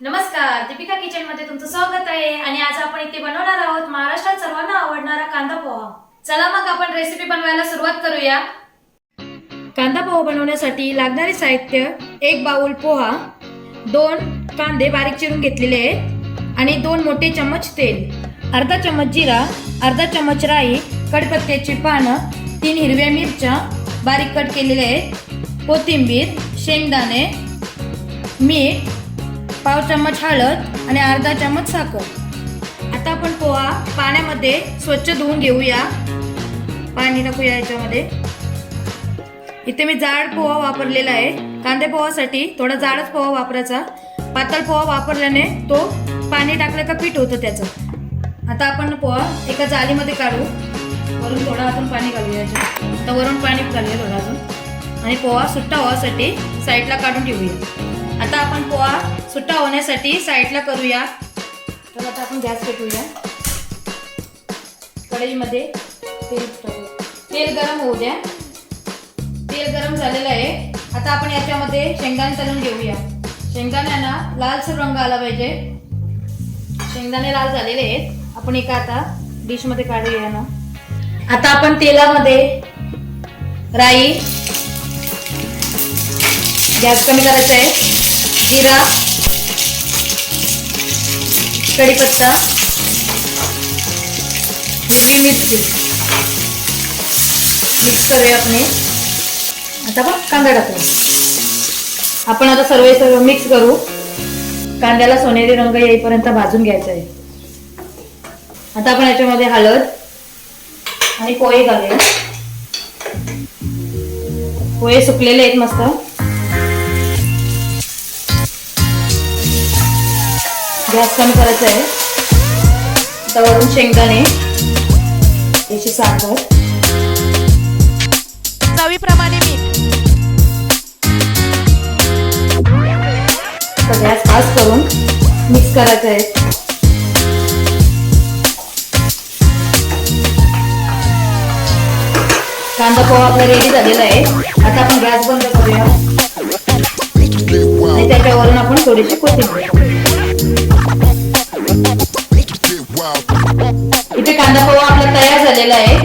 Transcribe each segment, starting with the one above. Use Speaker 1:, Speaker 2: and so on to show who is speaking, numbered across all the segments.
Speaker 1: नमस्कार, दीपिका किचन मध्ये तुमचं स्वागत आहे। आणि आज आपण इथे बनवणार आहोत महाराष्ट्रात सर्वांना आवडणारा कांदा पोहा। चला मग आपण रेसिपी बनवायला सुरुवात करूया। कांदा पोहा बनवण्यासाठी लागणारे साहित्य: 1 बाउल पोहा, 2 कांदे बारीक चिरून घेतलेले आहेत आणि 2 मोठे चम्मच तेल, अर्धा चम्मच जिरा, अर्धा चम्मच राई, कढीपत्त्याची पानं, 3 हिरव्या मिरच्या बारीक कट केलेल्या आहेत, कोथिंबीर, शेंगदाणे, मीठ, पाव चम्मच हळद आणि अर्धा चम्मच साखर। आता आपण पोहा पाण्यामध्ये स्वच्छ धुवून घेऊया। पाणी टाकूया याच्यामध्ये। इथे मी जाड पोहा वापरलेला आहे। कांदे पोहासाठी थोडा जाडच पोहा वापरायचा, पातळ पोहा वापरल्याने तो पाणी टाकलं का पीठ होतं त्याचं। आता आपण पोहा एका जाळीमध्ये काढू। वरून थोडं अजून पाणी घालूया याच्यात। आता वरून पाणी घालूया थोडं अजून आणि पोहा सुट्टा होण्यासाठी साईडला काढून ठेवूया। आता आपण पोहा सुट्टा होण्यासाठी साईडला करूया। तर आता आपण गॅस पेटवूया। कढईमध्ये तेल गरम होऊ द्या। तेल गरम झालेलं आहे। आता आपण याच्यामध्ये शेंगदाणे तळून घेऊया। शेंगदाण्यांना लालसर रंग आला पाहिजे। शेंगदाणे लाल झालेले आहेत। आपण एका आता डिश मध्ये काढूया ना। आता आपण तेलामध्ये राई, गॅस कमी करायचा आहे, जीरा, कढीपत्ता, हिरवी मिरची मिक्स करूया आपण। आता आपण कांदा टाकू। आपण आता सर्व मिक्स करू। कांद्याला सोनेरी रंग येईपर्यंत भाजून घ्यायचा आहे। आता आपण याच्यामध्ये हळद आणि पोहे घालूया। पोहे सुकलेले आहेत मस्त। गॅस कमी करायचा आहे। आता वरून शेंगदाणे, याची साखर,
Speaker 2: चवीप्रमाणे मीठ।
Speaker 1: गॅस फास्ट करून मिक्स करायचं आहे। कांदा पोहा आपला रेडी झालेला आहे। आता आपण गॅस बंद करूया आणि त्याच्यावरून आपण थोडीशी कोथिंबीर। इथे कांदा पोहा आपला तयार झालेला आहे।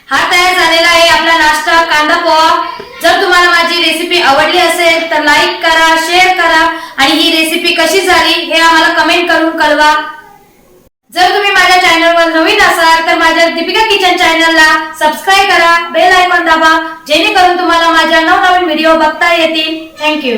Speaker 1: हा तयार झालेला आहे आपला नाश्ता कांदा पोहा। जर तुम्हाला माझी रेसिपी आवडली असेल तर लाईक करा, शेअर करा आणि ही रेसिपी कशी झाली हे आम्हाला कमेंट करून कळवा। जर तुम्ही माझ्या चॅनलवर नवीन असाल तर माझ्या दीपिका किचन चॅनलला सबस्क्राइब करा, बेल आयकॉन दाबा, जेणेकरून तुम्हाला माझ्या नवनवीन व्हिडिओ बघता येतील। थँक्यू।